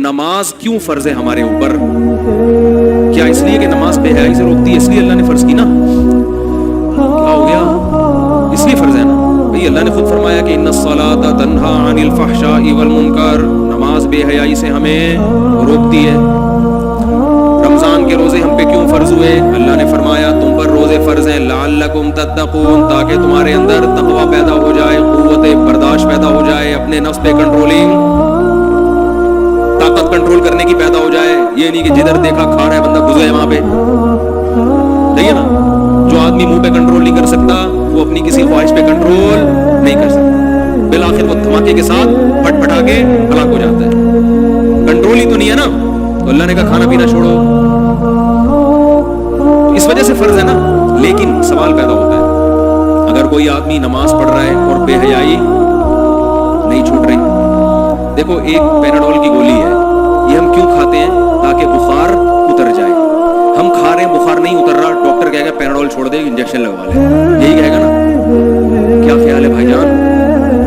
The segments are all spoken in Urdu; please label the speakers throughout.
Speaker 1: نماز کیوں فرض ہے ہمارے اوپر؟ کیا اس لیے کہ نماز بے حیائی سے روکتی ہے اس لیے اللہ نے فرض کی نا؟ کیا ہو گیا؟ اس لیے فرض ہے نا بھئی، اللہ نے خود فرمایا کہ ان الصلاۃ تنہی عن الفحشاء والمنکر، نماز بے حیائی سے ہمیں روکتی ہے۔ رمضان کے روزے ہم پہ کیوں فرض ہوئے؟ اللہ نے فرمایا تم پر روزے فرض ہیں لعلکم تتقون، تاکہ تمہارے اندر تقوی پیدا ہو جائے، قوت برداشت پیدا ہو جائے، اپنے نفس پہ کنٹرولنگ، طاقت کنٹرول کرنے کی پیدا ہو جائے۔ یہ نہیں کہ جدھر دیکھا کھا رہا ہے بندہ گزرے وہاں پہ، صحیح ہے نا؟ جو آدمی منہ پہ کنٹرول نہیں کر سکتا وہ اپنی کسی خواہش پہ کنٹرول نہیں کر سکتا، بالآخر وہ دھماکے کے ساتھ پھٹ پھٹا کے ہلاک ہو جاتا ہے۔ کنٹرول ہی تو نہیں ہے نا، تو اللہ نے کہا کھانا پینا چھوڑو، تو اس وجہ سے فرض ہے نا۔ لیکن سوال پیدا ہوتا ہے، اگر کوئی آدمی نماز پڑھ رہا ہے اور بے حیائی نہیں چھوٹ رہی، دیکھو ایک پیناڈول کی گولی ہے، یہ ہم کیوں کھاتے ہیں؟ تاکہ بخار اتر جائے۔ ہم کھا رہے ہیں بخار نہیں اتر رہا، ڈاکٹر کہے گا پیناڈول چھوڑ دے، انجیکشن لگوا لے، یہی کہے گا نا؟ کیا خیال ہے بھائی جان؟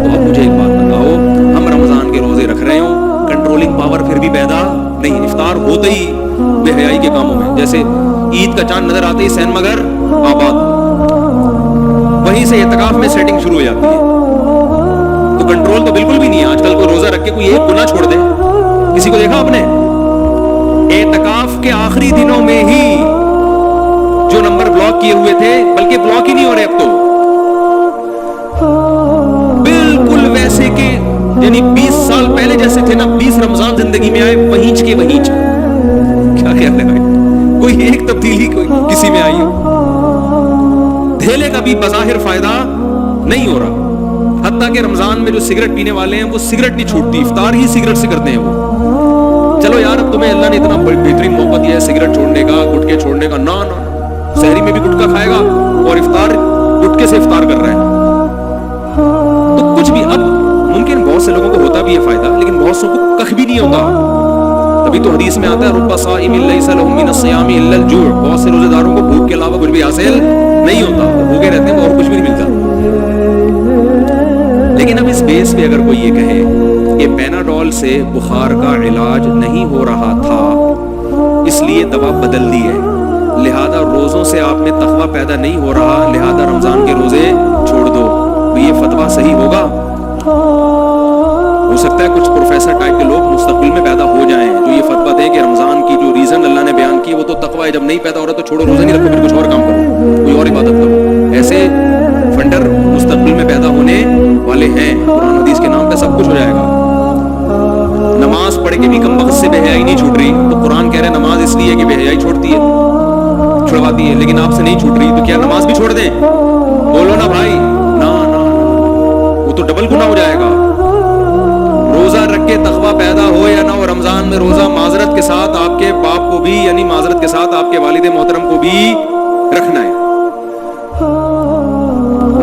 Speaker 1: تو اب مجھے ایک بات بتاؤ، ہم رمضان کے روزے رکھ رہے ہوں، کنٹرولنگ پاور پھر بھی پیدا نہیں، افطار ہوتے ہی بے حیائی کے کاموں میں، جیسے عید کا چاند نظر آتے ہی سین مگر آباد، وہیں سے اعتکاف میں سیٹنگ شروع ہو جاتی ہے۔ تو کنٹرول تو بالکل بھی نہیں ہے۔ آج کل کوئی روزہ رکھ کے کوئی ایک گناہ چھوڑ دے، کسی کو دیکھا آپ نے؟ اعتکاف کے آخری دنوں میں ہی جو نمبر بلاک کیے ہوئے تھے، بلکہ بلاک ہی نہیں ہو رہے اب تو، بالکل ویسے کہ یعنی 20 سال پہلے جیسے تھے نا، 20 رمضان زندگی میں آئے وہیں کے وہیں۔ کیا خیال ہے بھائی؟ کوئی ایک تبدیلی کوئی کسی میں آئی ہو؟ دھیلے کا بھی بظاہر فائدہ نہیں ہو رہا۔ حتیٰ کہ رمضان میں جو سگریٹ پینے والے ہیں وہ سگریٹ نہیں چھوٹتی، افطار ہی سگریٹ سے کرتے ہیں وہ۔ چلو یار اب تمہیں اللہ نے اتنا بہترین موقع دیا ہے سگریٹ چھوڑنے کا، گٹکے چھوڑنے کا، نہ سحری میں بھی گٹکا کھائے گا اور افطار گٹکے سے افطار کر رہا ہے۔ تو کچھ بھی اب ممکن بہت سے لوگوں کو ہوتا بھی ہے فائدہ، لیکن بہت سے کو کخ بھی نہیں ہوتا۔ تبھی تو حدیث میں آتا ہے رب صائم لیس له من الصیام الا الجوع، بہت سے روزے داروں کو بھوک کے علاوہ کچھ بھی حاصل نہیں ہوتا، وہ بھوکے رہتے ہیں تو اور کچھ بھی نہیں ملتا۔ لیکن اب اس بیس پہ اگر کوئی یہ کہے کہ پیناڈول سے بخار کا علاج نہیں ہو رہا تھا اس لیے دوا بدل دی ہے، لہذا روزوں سے آپ میں تقویٰ پیدا نہیں ہو رہا، لہذا رمضان کے روزے چھوڑ دو، تو یہ فتویٰ صحیح ہوگا؟ ہو سکتا ہے کچھ پروفیسر ٹائپ کے لوگ مستقبل میں پیدا ہو جائیں جو یہ فتویٰ دیں کہ رمضان کی جو ریزن اللہ نے بیان کی وہ تو تقویٰ ہے، جب نہیں پیدا ہو رہا تو چھوڑو، روزہ نہیں رکھو، پھر کچھ اور کام کرو، کوئی اور عبادت کرو۔ ایسے فنڈر مستقبل میں پیدا ہونے والے ہیں، قرآن حدیث کے نام پہ سب کچھ ہو جائے گا۔ نماز پڑھ کے بھی کم وقت سے بے حیائی نہیں چھوٹ رہی، تو قرآن کہہ رہے ہیں نماز اس لیے کہ بے حیائی چھوڑتی ہے، چھڑواتی ہے، لیکن آپ سے نہیں چھوٹ رہی، تو کیا نماز بھی چھوڑ دیں؟ بولو نا بھائی، نا وہ تو ڈبل گناہ ہو جائے گا۔ روزہ رکھ کے تقویٰ پیدا ہو یا نہ ہو، رمضان میں روزہ معذرت کے ساتھ آپ کے باپ کو بھی، یعنی معذرت کے ساتھ آپ کے والد محترم کو بھی رکھنا ہے۔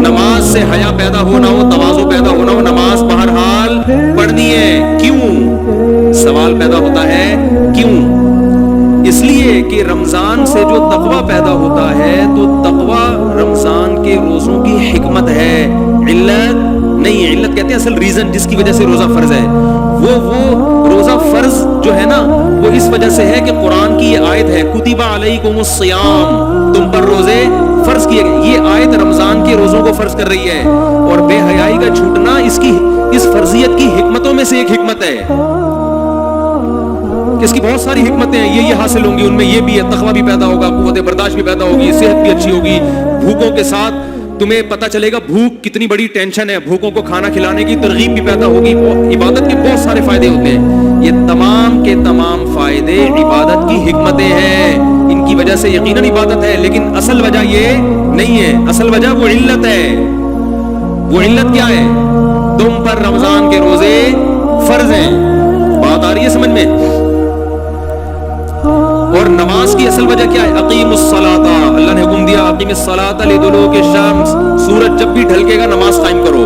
Speaker 1: نماز سے حیا پیدا ہو نہ ہو، تواضع پیدا ہو نہ ہو، نماز بہرحال پڑھنی ہے۔ کیوں؟ سوال پیدا ہوتا ہے کیوں؟ اس لیے کہ رمضان سے جو تقویٰ پیدا ہوتا ہے تو تقویٰ رمضان کے روزوں کی حکمت ہے، علت نہیں ہے۔ علت کہتے ہیں اصل ریزن جس کی وجہ سے روزہ فرض ہے، وہ روزہ فرض جو ہے نا وہ اس وجہ سے ہے کہ قرآن کی یہ آیت ہے کتب علیکم الصیام، تم پر روزے فرض کیے گئے۔ یہ آیت رمضان کے روزوں کو فرض کر رہی ہے، اور بے حیائی کا چھوٹنا اس فرضیت کی حکمتوں میں سے ایک حکمت ہے۔ اس کی بہت ساری حکمتیں ہیں، یہ حاصل ہوں گی، ان میں یہ بھی ہے، تقویٰ بھی پیدا ہوگا، قوت برداشت بھی پیدا ہوگی، صحت بھی اچھی ہوگی۔ بھوکوں کے ساتھ تمہیں پتہ چلے گا بھوک کتنی بڑی ٹینشن ہے، بھوکوں کو کھانا کھلانے کی ترغیب بھی پیدا ہوگی۔ عبادت کے بہت سارے فائدے ہوتے ہیں، یہ تمام کے تمام فائدے عبادت کی حکمتیں ہیں، ان کی وجہ سے یقیناً عبادت ہے، لیکن اصل وجہ یہ نہیں ہے، اصل وجہ وہ علت ہے۔ وہ علت کیا ہے؟ تم پر رمضان کے روزے فرض ہیں، بات آ رہی ہے سمجھ میں؟ اور نماز کی اصل وجہ کیا ہے؟ اقیم الصلاۃ، اللہ نے حکم دیا اقیم الصلاۃ لدلوک الشمس، سورج جب بھی ڈھلکے گا نماز قائم کرو،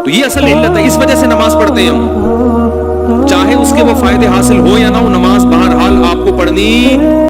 Speaker 1: تو یہ اصل علت ہے، اس وجہ سے نماز پڑھتے ہیں ہم، چاہے اس کے وہ فائدے حاصل ہو یا نہ ہو، نماز بہرحال آپ کو پڑھنی